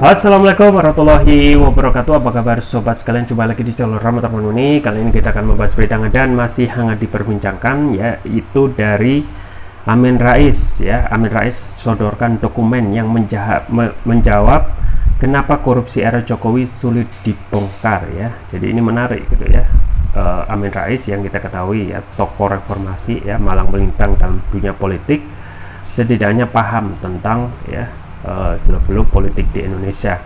Assalamualaikum warahmatullahi wabarakatuh. Apa kabar sobat sekalian? Jumpa lagi di channel Rahmat Ini. Kali ini kita akan membahas berita dan masih hangat diperbincangkan, yaitu dari Amin Rais. Amin Rais sodorkan dokumen yang menjawab kenapa korupsi era Jokowi sulit dibongkar. Jadi ini menarik gitu ya. Amin Rais yang kita ketahui tokoh reformasi malang melintang dalam dunia politik, setidaknya paham tentang seluk-beluk politik di Indonesia.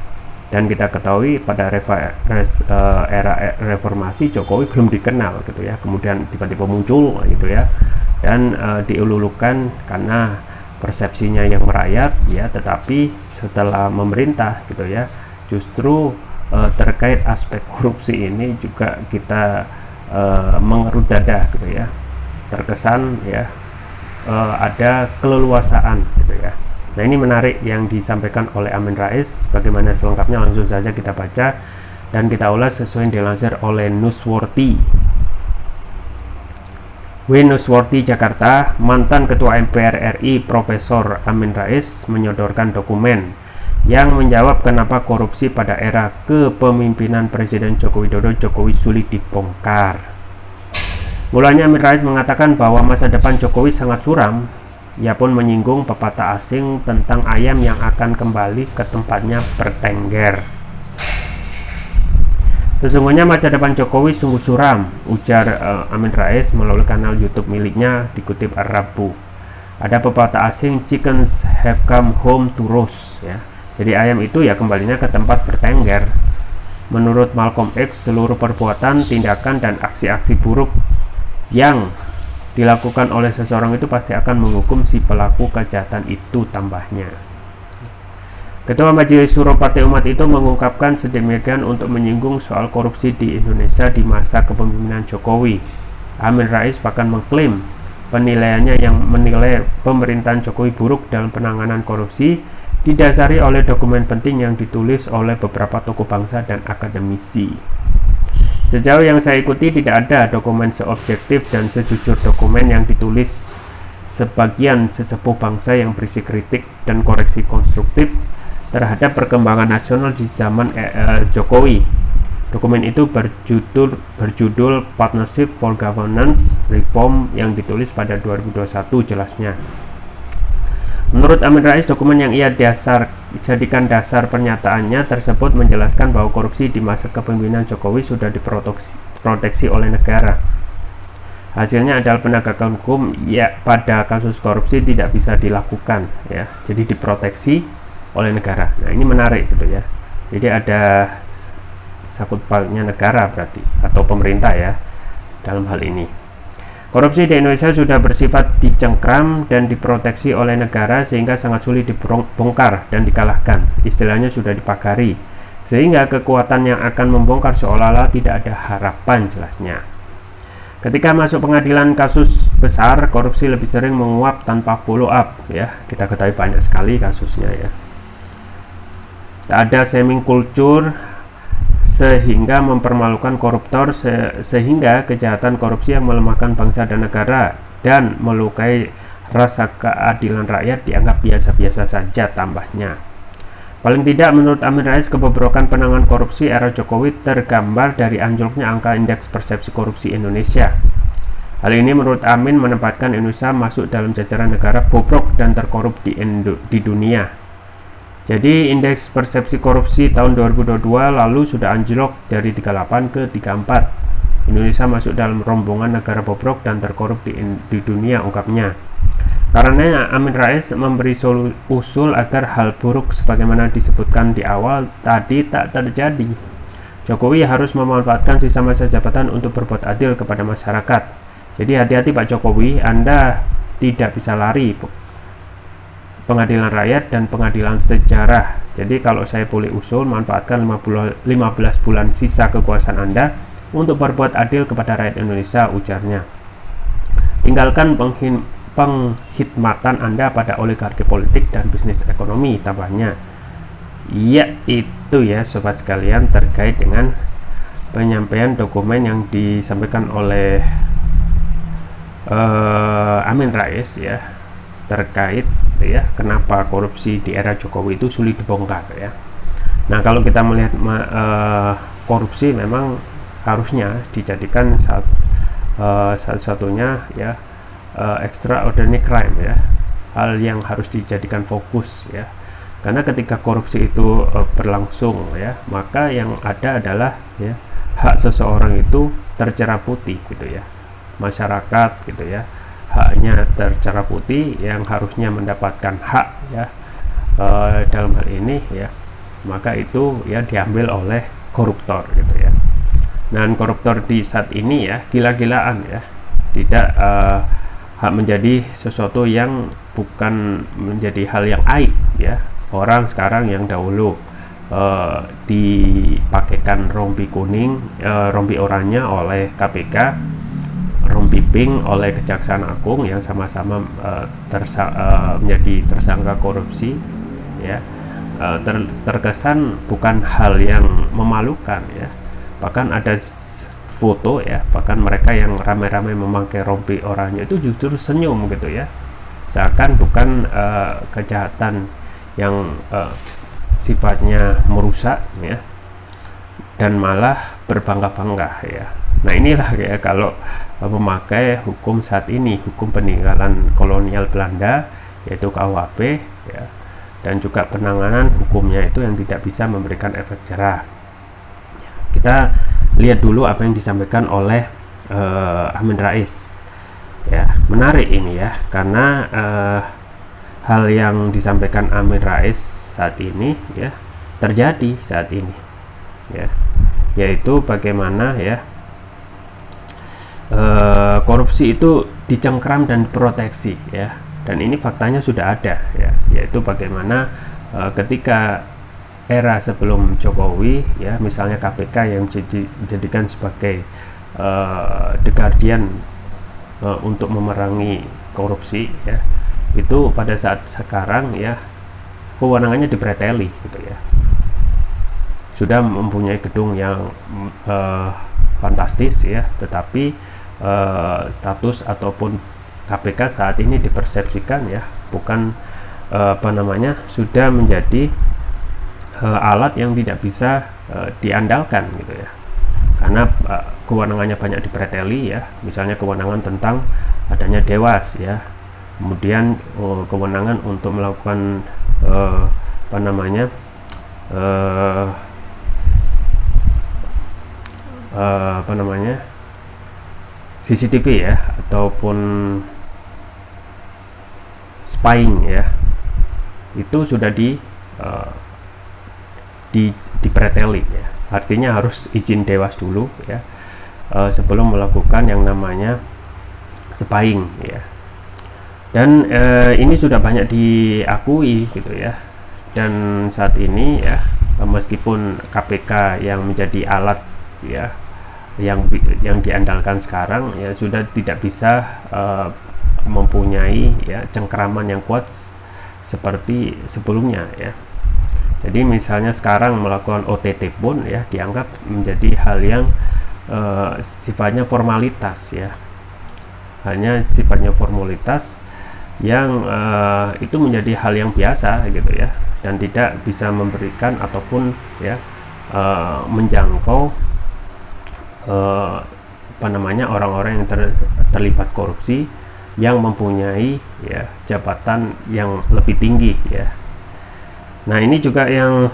Dan kita ketahui pada era reformasi Jokowi belum dikenal gitu ya, kemudian tiba-tiba muncul gitu ya, dan dielulukan karena persepsinya yang merayat tetapi setelah memerintah gitu ya, justru terkait aspek korupsi ini juga kita mengerut dada gitu ya, terkesan ada keleluasaan gitu ya. Nah, ini menarik yang disampaikan oleh Amin Rais. Bagaimana selengkapnya langsung saja kita baca dan kita ulas sesuai yang dilansir oleh Newsworthy. Newsworthy Jakarta, mantan Ketua MPR RI Profesor Amin Rais menyodorkan dokumen yang menjawab kenapa korupsi pada era kepemimpinan Presiden Joko Widodo Jokowi sulit dibongkar. Mulanya Amin Rais mengatakan bahwa masa depan Jokowi sangat suram. Ia pun menyinggung pepatah asing tentang ayam yang akan kembali ke tempatnya bertengger. Sesungguhnya masa depan Jokowi sungguh suram, ujar Amin Rais melalui kanal YouTube miliknya, dikutip Rabu. Ada pepatah asing, chickens have come home to roost ya. Jadi ayam itu kembalinya ke tempat bertengger. Menurut Malcolm X, seluruh perbuatan, tindakan dan aksi-aksi buruk yang dilakukan oleh seseorang itu pasti akan menghukum si pelaku kejahatan itu, tambahnya. Ketua Majelis Syuro Partai Umat itu mengungkapkan sedemikian untuk menyinggung soal korupsi di Indonesia di masa kepemimpinan Jokowi. Amin Rais bahkan mengklaim penilaiannya yang menilai pemerintahan Jokowi buruk dalam penanganan korupsi didasari oleh dokumen penting yang ditulis oleh beberapa tokoh bangsa dan akademisi. Sejauh yang saya ikuti tidak ada dokumen seobjektif dan sejujur dokumen yang ditulis sebagian sesepuh bangsa yang berisi kritik dan koreksi konstruktif terhadap perkembangan nasional di zaman Jokowi. Dokumen itu berjudul Partnership for Governance Reform yang ditulis pada 2021 jelasnya. Menurut Amin Rais, dokumen yang ia jadikan dasar pernyataannya tersebut menjelaskan bahwa korupsi di masa kepemimpinan Jokowi sudah diproteksi oleh negara. Hasilnya adalah penegakan hukum pada kasus korupsi tidak bisa dilakukan jadi diproteksi oleh negara. Nah, ini menarik gitu ya. Jadi ada sakut pautnya negara berarti atau pemerintah dalam hal ini. Korupsi di Indonesia sudah bersifat dicengkram dan diproteksi oleh negara sehingga sangat sulit dibongkar dan dikalahkan. Istilahnya sudah dipagari, sehingga kekuatan yang akan membongkar seolah-olah tidak ada harapan, jelasnya. Ketika masuk pengadilan kasus besar, korupsi lebih sering menguap tanpa follow up Kita ketahui banyak sekali kasusnya Tak ada shaming culture sehingga mempermalukan koruptor, sehingga kejahatan korupsi yang melemahkan bangsa dan negara dan melukai rasa keadilan rakyat dianggap biasa-biasa saja, tambahnya. Paling tidak menurut Amin Rais, kebobrokan penanganan korupsi era Jokowi tergambar dari anjloknya angka indeks persepsi korupsi Indonesia. Hal ini menurut Amin menempatkan Indonesia masuk dalam jajaran negara bobrok dan terkorup di dunia. Jadi indeks persepsi korupsi tahun 2022 lalu sudah anjlok dari 38 ke 34. Indonesia masuk dalam rombongan negara bobrok dan terkorup di dunia, ungkapnya. Karena Amin Rais memberi usul agar hal buruk sebagaimana disebutkan di awal tadi tak terjadi. Jokowi harus memanfaatkan sisa masa jabatan untuk berbuat adil kepada masyarakat. Jadi hati-hati Pak Jokowi, Anda tidak bisa lari pengadilan rakyat dan pengadilan sejarah. Jadi kalau saya boleh usul, manfaatkan 15 bulan sisa kekuasaan Anda untuk berbuat adil kepada rakyat Indonesia, ujarnya. Tinggalkan penghidmatan Anda pada oligarki politik dan bisnis ekonomi, tambahnya. Itu sobat sekalian terkait dengan penyampaian dokumen yang disampaikan oleh Amin Rais terkait kenapa korupsi di era Jokowi itu sulit dibongkar Nah, kalau kita melihat korupsi memang harusnya dijadikan satu-satunya ya extraordinary crime ya, hal yang harus dijadikan fokus ya. Karena ketika korupsi itu berlangsung ya, maka yang ada adalah ya hak seseorang itu terceraputi gitu ya. Masyarakat gitu ya, haknya terceraputi, yang harusnya mendapatkan hak ya dalam hal ini ya, maka itu ya diambil oleh koruptor gitu ya. Dan koruptor di saat ini ya gila-gilaan ya, tidak hak menjadi sesuatu yang bukan menjadi hal yang aib ya. Orang sekarang yang dahulu dipakaikan rompi kuning, rompi oranye oleh KPK, rompi pink oleh Kejaksaan Agung yang sama-sama menjadi tersangka korupsi ya, terkesan bukan hal yang memalukan ya. Bahkan ada foto ya, bahkan mereka yang ramai-ramai memakai rompi oranye itu justru senyum gitu ya, seakan bukan kejahatan yang sifatnya merusak ya, dan malah berbangga-bangga ya. Nah, inilah ya kalau memakai hukum saat ini, hukum peninggalan kolonial Belanda yaitu KUHP ya, dan juga penanganan hukumnya itu yang tidak bisa memberikan efek jerah. Kita lihat dulu apa yang disampaikan oleh Amin Rais ya. Menarik ini ya, karena hal yang disampaikan Amin Rais saat ini ya terjadi saat ini ya, yaitu bagaimana ya korupsi itu dicengkram dan diproteksi ya, dan ini faktanya sudah ada ya, yaitu bagaimana ketika era sebelum Jokowi ya, misalnya KPK yang dijadikan sebagai The Guardian untuk memerangi korupsi ya, itu pada saat sekarang ya kewenangannya dipreteli gitu ya, sudah mempunyai gedung yang fantastis ya, tetapi status ataupun KPK saat ini dipersepsikan ya bukan sudah menjadi alat yang tidak bisa diandalkan gitu ya, karena kewenangannya banyak dipreteli ya, misalnya kewenangan tentang adanya dewas ya, kemudian kewenangan untuk melakukan CCTV ya, ataupun spying ya, itu sudah dipreteli ya, artinya harus izin dewas dulu ya sebelum melakukan yang namanya spying ya. Dan ini sudah banyak diakui gitu ya, dan saat ini ya meskipun KPK yang menjadi alat ya yang diandalkan sekarang ya sudah tidak bisa mempunyai ya cengkeraman yang kuat seperti sebelumnya ya. Jadi misalnya sekarang melakukan OTT pun ya dianggap menjadi hal yang sifatnya formalitas ya, hanya sifatnya formalitas yang itu menjadi hal yang biasa gitu ya, dan tidak bisa memberikan ataupun ya menjangkau orang-orang yang terlibat korupsi yang mempunyai ya jabatan yang lebih tinggi ya. Nah, ini juga yang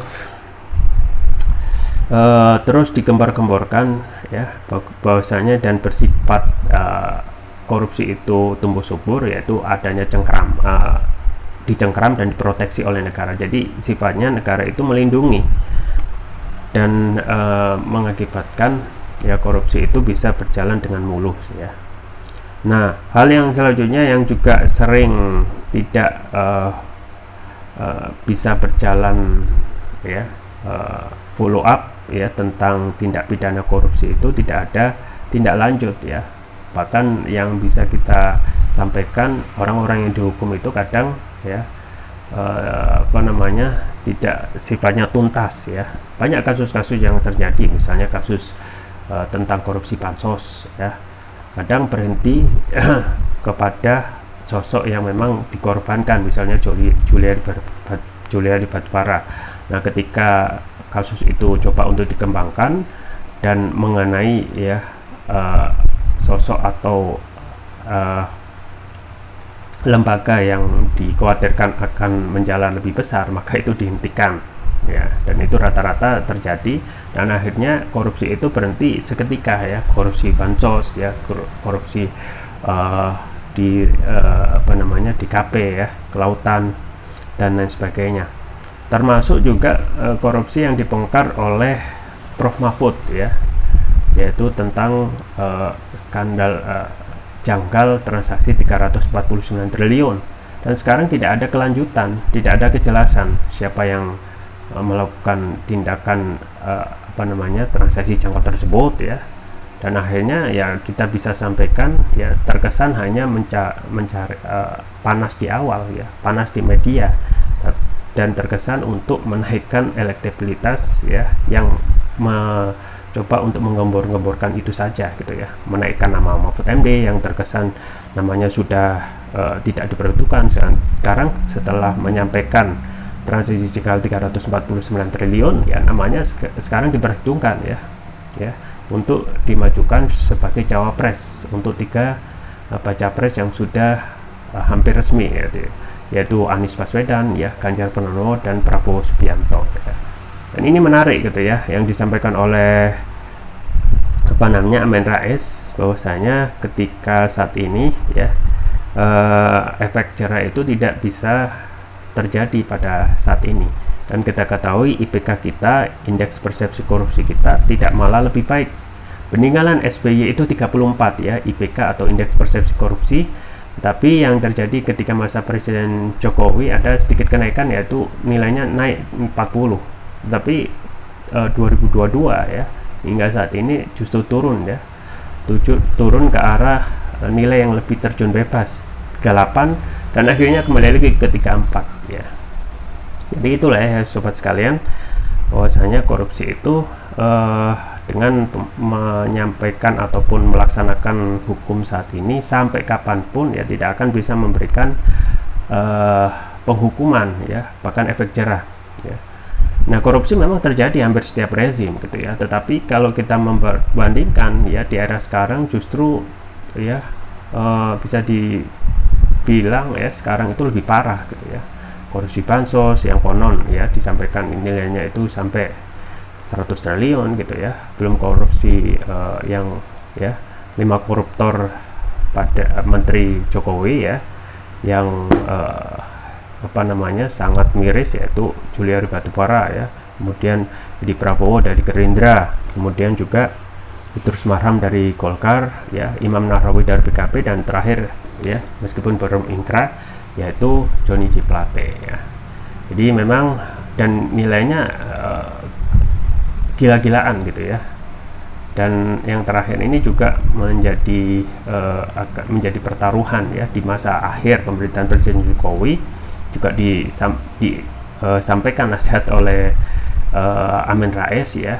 terus digembar-gemborkan ya, bahwasanya dan bersifat korupsi itu tumbuh subur, yaitu adanya dicengkram dan diproteksi oleh negara. Jadi sifatnya negara itu melindungi dan mengakibatkan ya korupsi itu bisa berjalan dengan mulus ya. Nah, hal yang selanjutnya yang juga sering tidak bisa berjalan ya, follow up ya tentang tindak pidana korupsi itu tidak ada tindak lanjut ya. Bahkan yang bisa kita sampaikan, orang-orang yang dihukum itu kadang ya tidak sifatnya tuntas ya. Banyak kasus-kasus yang terjadi, misalnya kasus tentang korupsi bansos ya, kadang berhenti kepada sosok yang memang dikorbankan, misalnya Juliari Batubara, Nah, ketika kasus itu coba untuk dikembangkan dan mengenai ya sosok atau lembaga yang dikhawatirkan akan menjalar lebih besar, maka itu dihentikan ya, dan itu rata-rata terjadi, dan akhirnya korupsi itu berhenti seketika ya, korupsi bansos ya, korupsi di di KP ya, kelautan dan lain sebagainya, termasuk juga korupsi yang dibongkar oleh Prof Mahfud ya, yaitu tentang skandal janggal transaksi 349 triliun, dan sekarang tidak ada kelanjutan, tidak ada kejelasan siapa yang melakukan tindakan transaksi janggal tersebut ya, dan akhirnya ya kita bisa sampaikan ya, terkesan hanya mencari panas di awal ya, panas di media, dan terkesan untuk menaikkan elektabilitas ya, yang coba untuk menggembor-gemborkan itu saja gitu ya, menaikkan nama Mahfud MD yang terkesan namanya sudah tidak diperhitungkan. Sekarang setelah menyampaikan transisi janggal 349 triliun ya, namanya sekarang diperhitungkan ya untuk dimajukan sebagai cawapres untuk 3 baca pres yang sudah hampir resmi yaitu Anies Baswedan ya, Ganjar Pranowo dan Prabowo Subianto ya. Dan ini menarik gitu ya, yang disampaikan oleh Amin Rais, bahwasanya ketika saat ini ya efek jerah itu tidak bisa terjadi pada saat ini, dan kita ketahui IPK kita, indeks persepsi korupsi kita tidak malah lebih baik. Peninggalan SBY itu 34 ya IPK atau indeks persepsi korupsi, tapi yang terjadi ketika masa Presiden Jokowi ada sedikit kenaikan, yaitu nilainya naik 40. Tapi 2022 ya hingga saat ini justru turun ya, turun ke arah nilai yang lebih terjun bebas 38, dan akhirnya kembali lagi ke 34 ya. Jadi itulah ya sobat sekalian, bahwasanya korupsi itu dengan menyampaikan ataupun melaksanakan hukum saat ini sampai kapanpun ya tidak akan bisa memberikan penghukuman ya, bahkan efek jerah ya. Nah, korupsi memang terjadi hampir setiap rezim gitu ya, tetapi kalau kita membandingkan ya di era sekarang justru ya bisa dibilang ya sekarang itu lebih parah gitu ya. Korupsi bansos yang konon ya disampaikan nilainya itu sampai 100 triliun gitu ya, belum korupsi yang ya 5 koruptor pada Menteri Jokowi ya, yang sangat miris, yaitu Juliari Batubara ya, kemudian Edi Prabowo dari Gerindra, kemudian juga Idrus Marham dari Golkar ya, Imam Nahrawi dari PKB, dan terakhir ya meskipun baru ingkrah yaitu Johnny G Plate ya. Jadi memang dan nilainya gila-gilaan gitu ya. Dan yang terakhir ini juga menjadi pertaruhan ya di masa akhir pemerintahan Presiden Jokowi, juga disampaikan nasihat oleh Amin Rais ya,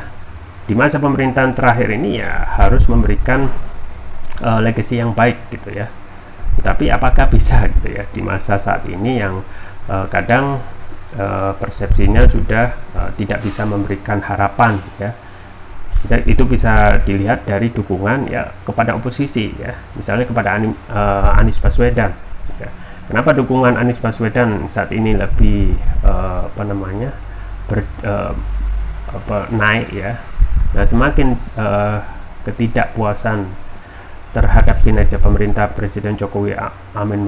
di masa pemerintahan terakhir ini ya harus memberikan legacy yang baik gitu ya. Tapi apakah bisa gitu ya di masa saat ini yang kadang persepsinya sudah tidak bisa memberikan harapan ya. Itu bisa dilihat dari dukungan ya kepada oposisi ya, misalnya kepada Anies Baswedan ya. Kenapa dukungan Anies Baswedan saat ini lebih naik ya? Nah, semakin ketidakpuasan terhadap kinerja pemerintah Presiden Jokowi Amin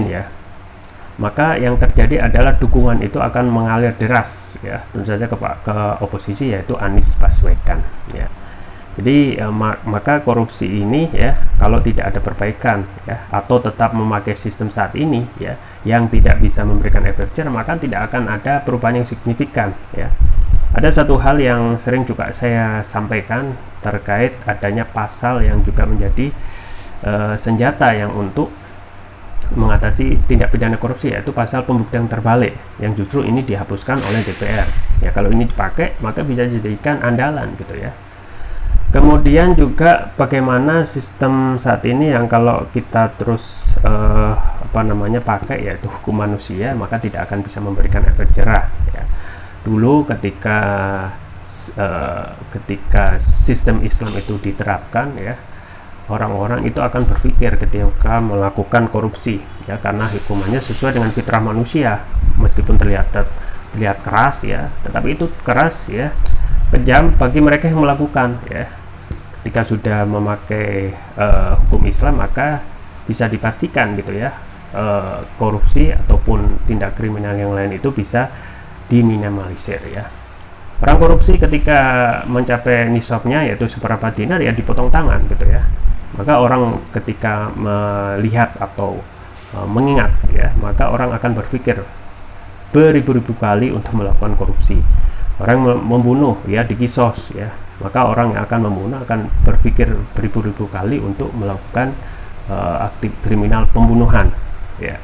ya, maka yang terjadi adalah dukungan itu akan mengalir deras ya, tentu saja ke oposisi, yaitu Anies Baswedan ya. Jadi maka korupsi ini ya, kalau tidak ada perbaikan ya, atau tetap memakai sistem saat ini ya, yang tidak bisa memberikan efek jerah, maka tidak akan ada perubahan yang signifikan ya. Ada satu hal yang sering juga saya sampaikan terkait adanya pasal yang juga menjadi senjata yang untuk mengatasi tindak pidana korupsi, yaitu pasal pembuktian terbalik, yang justru ini dihapuskan oleh DPR ya. Kalau ini dipakai maka bisa dijadikan andalan gitu ya. Kemudian juga bagaimana sistem saat ini yang kalau kita terus pakai, yaitu hukum manusia, maka tidak akan bisa memberikan efek jerah ya. Dulu ketika sistem Islam itu diterapkan ya, orang-orang itu akan berpikir ketika melakukan korupsi ya, karena hukumannya sesuai dengan fitrah manusia, meskipun terlihat keras ya, tetapi itu keras ya, kejam bagi mereka yang melakukan ya. Ketika sudah memakai hukum Islam, maka bisa dipastikan gitu ya, korupsi ataupun tindak kriminal yang lain itu bisa diminimalisir ya. Orang korupsi ketika mencapai nisabnya, yaitu seberapa dinar, ya dipotong tangan gitu ya. Maka orang ketika melihat atau mengingat ya, maka orang akan berpikir beribu-ribu kali untuk melakukan korupsi. Orang membunuh ya, dikisos ya, maka orang yang akan membunuh akan berpikir beribu-ribu kali untuk melakukan aktif kriminal pembunuhan ya.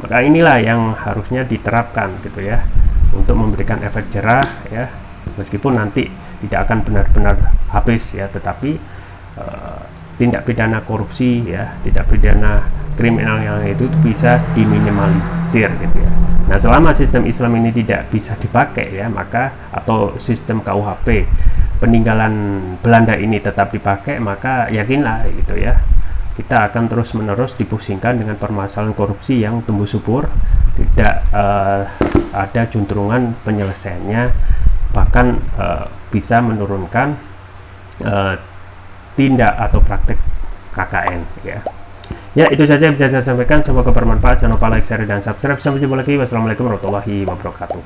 Maka inilah yang harusnya diterapkan gitu ya, untuk memberikan efek jerah ya, meskipun nanti tidak akan benar-benar habis ya, tetapi tindak pidana korupsi ya, tindak pidana kriminal yang itu bisa diminimalisir gitu ya. Nah, selama sistem Islam ini tidak bisa dipakai ya, maka atau sistem KUHP peninggalan Belanda ini tetap dipakai, maka yakinlah gitu ya, kita akan terus-menerus dipusingkan dengan permasalahan korupsi yang tumbuh subur, tidak ada juntrungan penyelesaiannya, bahkan bisa menurunkan tindak atau praktek KKN ya. Ya, itu saja yang bisa saya sampaikan, semoga bermanfaat. Jangan lupa like, share, dan subscribe. Sampai jumpa lagi. Wassalamualaikum warahmatullahi wabarakatuh.